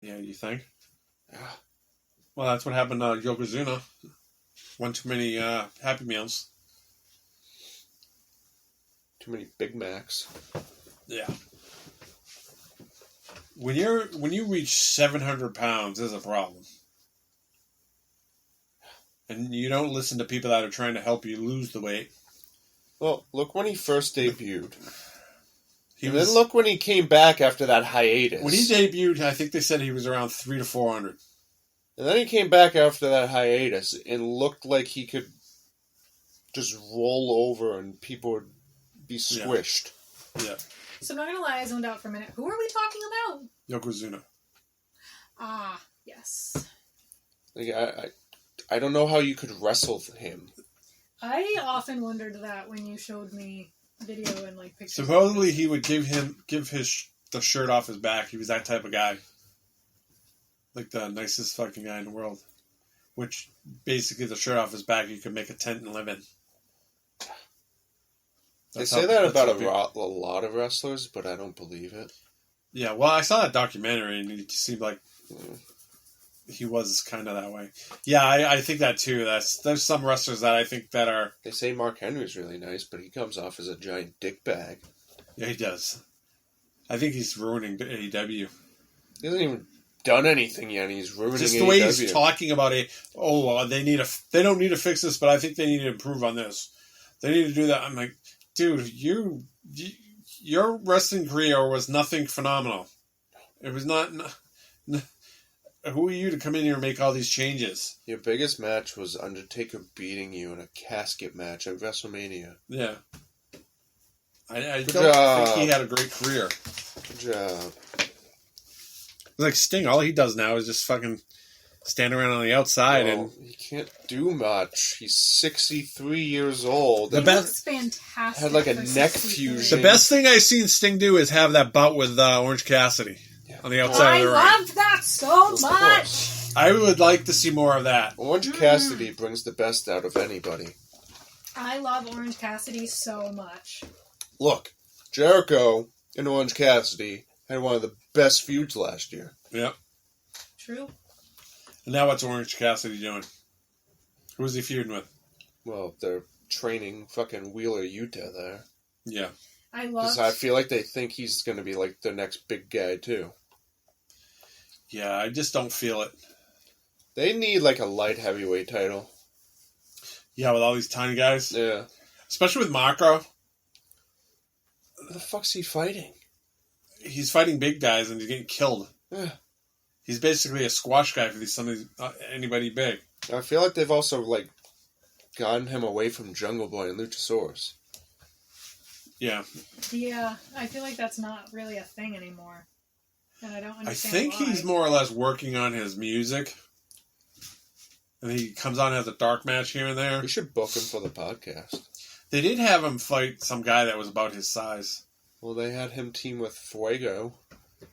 Yeah, you think? Yeah. Well, that's what happened to Yokozuna. One too many Happy Meals. Too many Big Macs. Yeah. When you reach 700 pounds, there's a problem. And you don't listen to people that are trying to help you lose the weight. Well, look when he first debuted. Then look when he came back after that hiatus. When he debuted, I think they said he was around 300 to 400. And then he came back after that hiatus and looked like he could just roll over and people would be squished. Yeah. So I'm not going to lie, I zoned out for a minute. Who are we talking about? Yokozuna. Ah, yes. Like, I don't know how you could wrestle him. I often wondered that when you showed me video and like pictures. Supposedly he would give the shirt off his back. He was that type of guy. Like the nicest fucking guy in the world. Which, basically, the shirt off his back, you could make a tent and live in. They say that about a lot of wrestlers, but I don't believe it. Yeah, well, I saw that documentary, and it seemed like he was kind of that way. Yeah, I think that too. There's some wrestlers that I think that are... They say Mark Henry's really nice, but he comes off as a giant dick bag. Yeah, he does. I think he's ruining AEW. He hasn't even done anything yet, and he's ruining Just the AEW. way he's talking about it. Oh, they don't need to fix this, but I think they need to improve on this. They need to do that. I'm like, dude, your wrestling career was nothing phenomenal. It was not. Who are you to come in here and make all these changes? Your biggest match was Undertaker beating you in a casket match at WrestleMania. Yeah. I don't think he had a great career. Good job. Like Sting, all he does now is just fucking stand around on the outside and he can't do much. He's 63 years old. He looks fantastic. Had like a neck fusion. The best thing I've seen Sting do is have that bout with Orange Cassidy on the outside of the ring. I loved that so much. I would like to see more of that. Orange Cassidy brings the best out of anybody. I love Orange Cassidy so much. Look, Jericho and Orange Cassidy had one of the best feuds last year. Yep. True. And now what's Orange Cassidy doing? Who's he feuding with? Well, they're training fucking Wheeler Yuta there. Yeah. I feel like they think he's going to be like the next big guy too. Yeah, I just don't feel it. They need like a light heavyweight title. Yeah, with all these tiny guys. Yeah. Especially with Marco. Who the fuck's he fighting? He's fighting big guys and he's getting killed. Yeah. He's basically a squash guy for anybody big. I feel like they've also like gotten him away from Jungle Boy and Luchasaurus. Yeah. Yeah, I feel like that's not really a thing anymore. And I don't understand I think he's more or less working on his music. And he comes on as a dark match here and there. We should book him for the podcast. They did have him fight some guy that was about his size. Well, they had him team with Fuego.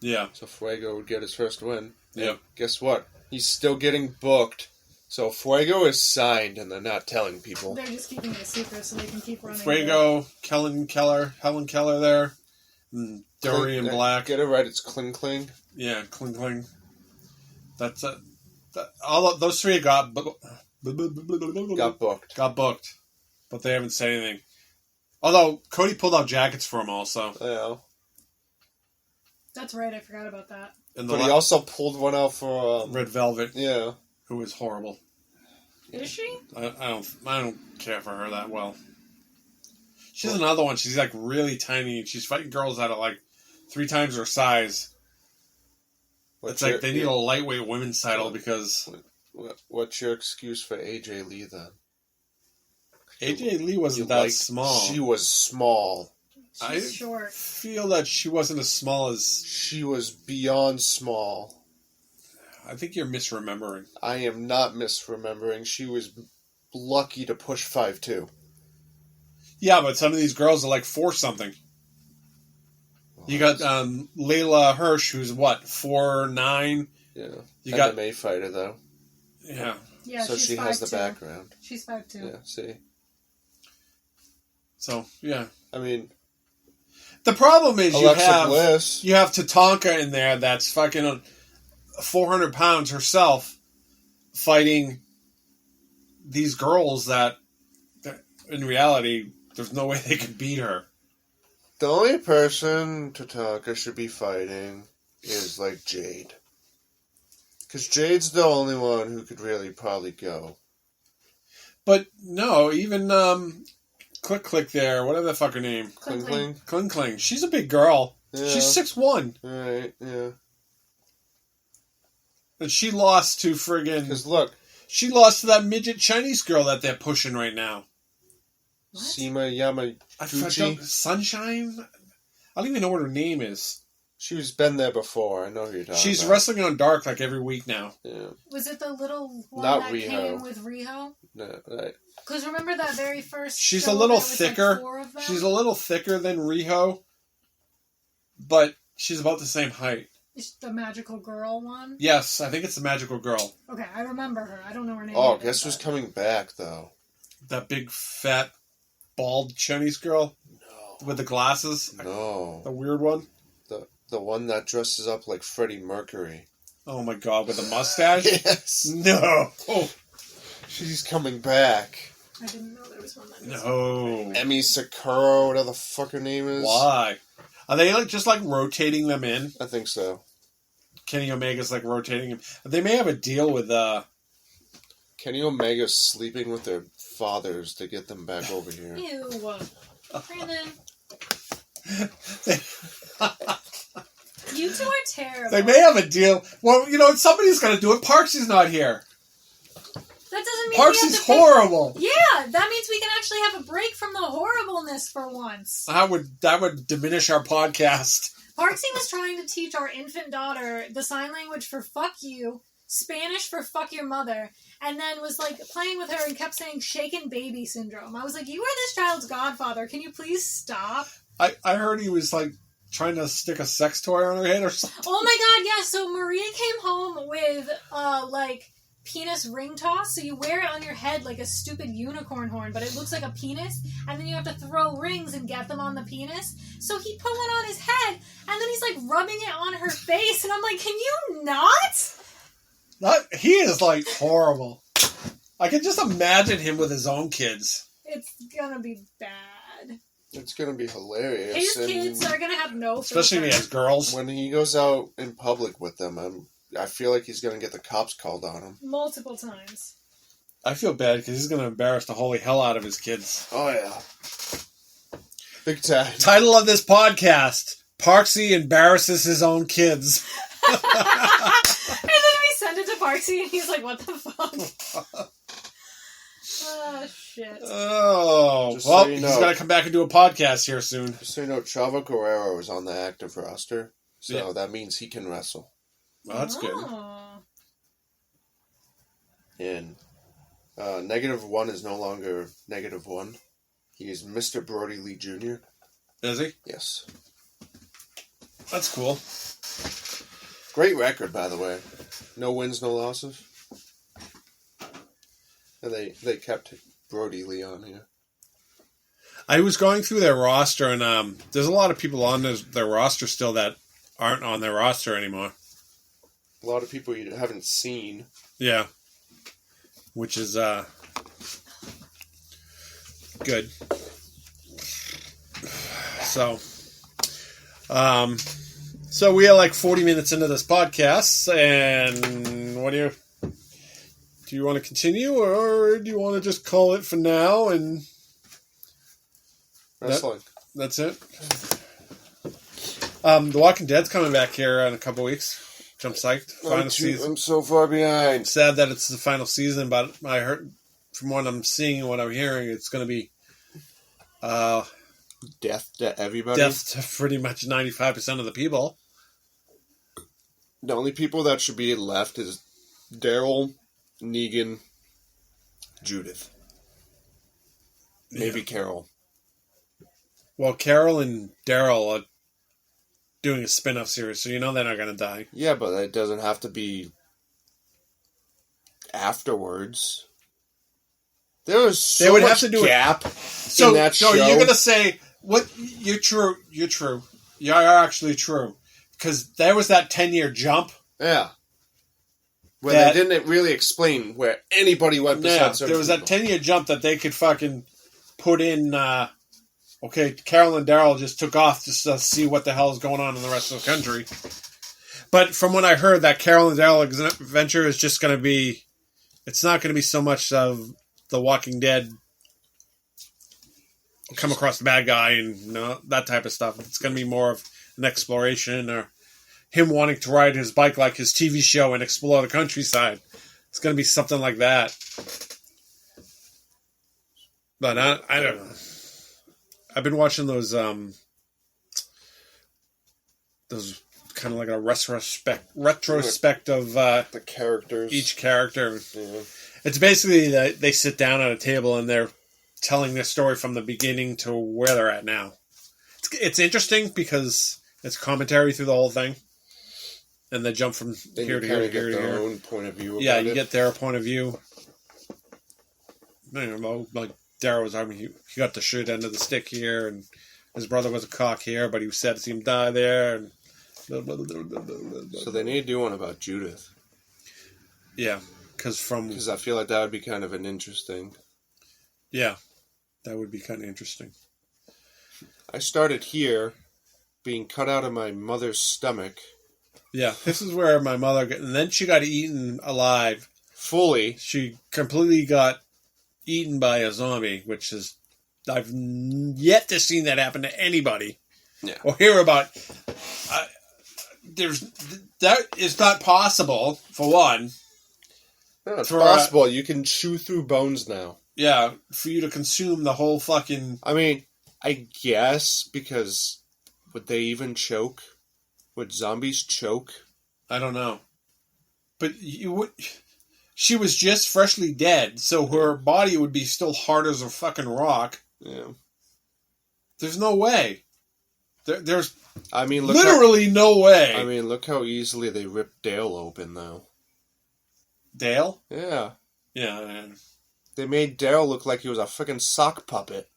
Yeah. So Fuego would get his first win. Yeah. Guess what? He's still getting booked. So Fuego is signed, and they're not telling people. They're just keeping it a secret so they can keep running. Fuego, Helen Keller there, and Dorian Black. Get it right, it's Kling Kling. Yeah, Kling Kling. That's it. All of those three got booked. Got booked, but they haven't said anything. Although Cody pulled out jackets for him also. Yeah. That's right, I forgot about that. But he also pulled one out for Red Velvet. Yeah. Who is horrible. Is she? I don't care for her that well. She's another one. She's like really tiny, and she's fighting girls that are like 3 times her size. It's like they need a lightweight women's title because... What's your excuse for AJ Lee then? AJ Lee wasn't that small. She was small. She's short. I feel that she wasn't as small as... She was beyond small. I think you're misremembering. I am not misremembering. She was lucky to push 5'2". Yeah, but some of these girls are like 4-something. You got Layla Hirsch, who's what, 4'9"? Yeah. You got MMA fighter though. Yeah, so she has the background. She's 5'2". Yeah, see. So, yeah. I mean, the problem is Alexa Bliss. you have Tatanka in there that's fucking 400 pounds herself fighting these girls that in reality, there's no way they could beat her. The only person Tatanka should be fighting is, like, Jade. Because Jade's the only one who could really probably go. But, no, even, Click there, whatever the fuck her name. Kling. Kling. She's a big girl. Yeah. She's 6'1". Right, yeah. And she lost to friggin'... Because, look. She lost to that midget Chinese girl that they're pushing right now. What? Sima Yamaguchi. Sunshine? I don't even know what her name is. She's been there before. I know who you're talking She's about. wrestling on Dark like every week now. Yeah. Was it the little one Not that Riho. came with Riho? No, right. Because remember that very first She's show a little there was, thicker. Like 4 of them? She's a little thicker than Riho, but she's about the same height. Is the magical girl one? Yes, I think it's the magical girl. Okay, I remember her. I don't know her name. Oh, either, guess who's but- coming back, though? That big, fat, bald Chinese girl No. with the glasses. No. The weird one. The one that dresses up like Freddie Mercury. Oh my god, with a mustache? Yes. No. Oh, She's coming back. I didn't know there was one that was. no. Emi Sakura, whatever the fuck her name is. Why? Are they just rotating them in? I think so. Kenny Omega's rotating him. They may have a deal with Kenny Omega's sleeping with their fathers to get them back over here. Ew. Brandon, you two are terrible. They may have a deal. Well, somebody's got to do it. Parksy's not here. That doesn't mean we have Parksy's to pick- horrible. Yeah, that means we can actually have a break from the horribleness for once. That would diminish our podcast. Parksy was trying to teach our infant daughter the sign language for fuck you, Spanish for fuck your mother, and then was playing with her and kept saying shaken baby syndrome. I was like, you are this child's godfather. Can you please stop? I heard he was trying to stick a sex toy on her head or something. Oh my god, yeah, so Maria came home with penis ring toss, so you wear it on your head like a stupid unicorn horn, but it looks like a penis, and then you have to throw rings and get them on the penis. So he put one on his head, and then he's rubbing it on her face, and I'm like, can you not? He is horrible. I can just imagine him with his own kids. It's gonna be bad. It's gonna be hilarious. His and kids are gonna have no Especially when he filter. has girls. when he goes out in public with them, I feel like he's gonna get the cops called on him. Multiple times. I feel bad because he's going to embarrass the holy hell out of his kids. Oh yeah, big time. Title of this podcast, Parksy embarrasses his own kids. And then we send it to Parksy, and he's like, what the fuck? Oh, shit. Oh, Just well, so you he's know. got to come back and do a podcast here soon. Just so you know, Chavo Guerrero is on the active roster, so Yeah. that means he can wrestle. Well, that's good. Oh. And -1 is no longer -1. He is Mr. Brody Lee Jr. Is he? Yes. That's cool. Great record, by the way. No wins, no losses. And they kept Brody Lee on here. I was going through their roster, and there's a lot of people on their roster still that aren't on their roster anymore. A lot of people you haven't seen. Yeah. Which is good. So we are 40 minutes into this podcast, and what do you want to continue, or do you want to just call it for now and Wrestling. that's it? The Walking Dead's coming back here in a couple weeks. I'm psyched. Final season. I'm so far behind. Sad that it's the final season, but I heard from what I'm seeing and what I'm hearing, it's going to be Death to everybody. death to pretty much 95% of the people. The only people that should be left is Daryl, Negan, Judith. Maybe Carol. Well, Carol and Daryl are doing a spin-off series, so they're not going to die. Yeah, but it doesn't have to be afterwards. There was so They would much have to do it- gap So, in that show. you're going to say, what? You're true. You're true. You are actually true. Because there was that 10-year jump. Yeah. Where that they didn't really explain where anybody went besides certain there was that people. 10-year jump that they could fucking put in. Okay, Carol and Daryl just took off just to see what the hell is going on in the rest of the country. But from what I heard, that Carol and Daryl adventure is just going to be... It's not going to be so much of The Walking Dead come across the bad guy and that type of stuff. It's going to be more of an exploration or him wanting to ride his bike like his TV show and explore the countryside. It's going to be something like that. But I don't know. I've been watching those kind of like a retrospect of The characters. each character. Yeah. It's basically that they sit down at a table and they're telling their story from the beginning to where they're at now. It's interesting because it's commentary through the whole thing, and they jump from Then here to you here kind to of here get to their here. own point of view. Yeah, about you it. get their point of view. You know, like Daryl was, he got the shit end of the stick here, and his brother was a cock here, but he was sad to see him die there. And So they need to do one about Judith. Yeah, because I feel like that would be kind of an interesting. Yeah, that would be kind of interesting. I started here, being cut out of my mother's stomach. Yeah, this is where my mother and then she got eaten alive. Fully. She completely got eaten by a zombie, which is I've yet to see that happen to anybody. Yeah. Or hear about. That is not possible, for one. No, it's For, possible. You can chew through bones now. Yeah, for you to consume the whole fucking... I mean, I guess, because would they even choke? Would zombies choke? I don't know. But you would... She was just freshly dead, so her body would be still hard as a fucking rock. Yeah. There's no way. There's I mean, literally no way. I mean, look how easily they ripped Dale open, though. Dale? Yeah. Yeah, man. They made Dale look like he was a freaking sock puppet.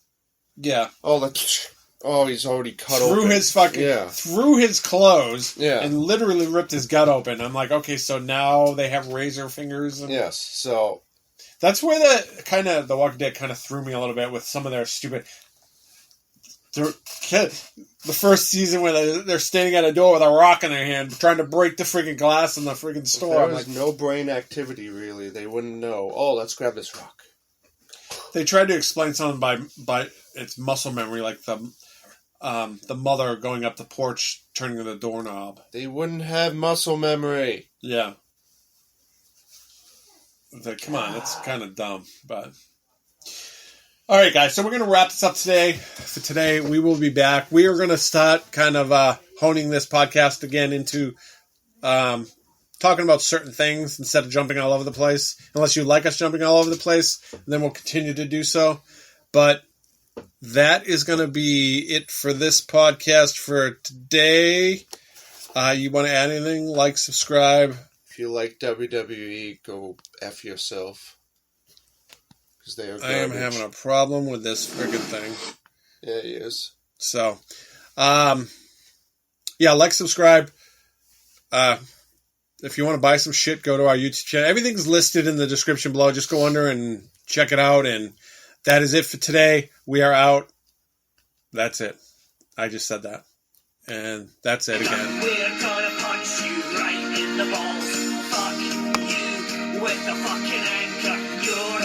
Yeah. Oh, he's already cut Through open. his fucking... Yeah. Through his clothes. Yeah. And literally ripped his gut open. I'm like, okay, so now they have razor fingers. And Yes, so... That's where The Walking Dead kind of threw me a little bit with some of their stupid... The first season where they're standing at a door with a rock in their hand trying to break the freaking glass in the freaking store. There I'm was like, no brain activity, really. They wouldn't know. Oh, let's grab this rock. they tried to explain something by its muscle memory, like the mother going up the porch, turning the doorknob. They wouldn't have muscle memory. Yeah. Come on, it's kind of dumb, but... All right, guys, so we're going to wrap this up today. For today, we will be back. We are going to start kind of honing this podcast again into talking about certain things instead of jumping all over the place. Unless you like us jumping all over the place, then we'll continue to do so. But that is going to be it for this podcast for today. You want to add anything? Like, subscribe. If you like WWE, go F yourself. Because they are garbage. I am having a problem with this friggin' thing. Yeah, he is. So, yeah, like, subscribe. If you want to buy some shit, go to our YouTube channel. Everything's listed in the description below. Just go under and check it out. And that is it for today. We are out. That's it. I just said that. And that's it again. We're gonna punch you right in the balls. Fuck you with the fucking anchor. You're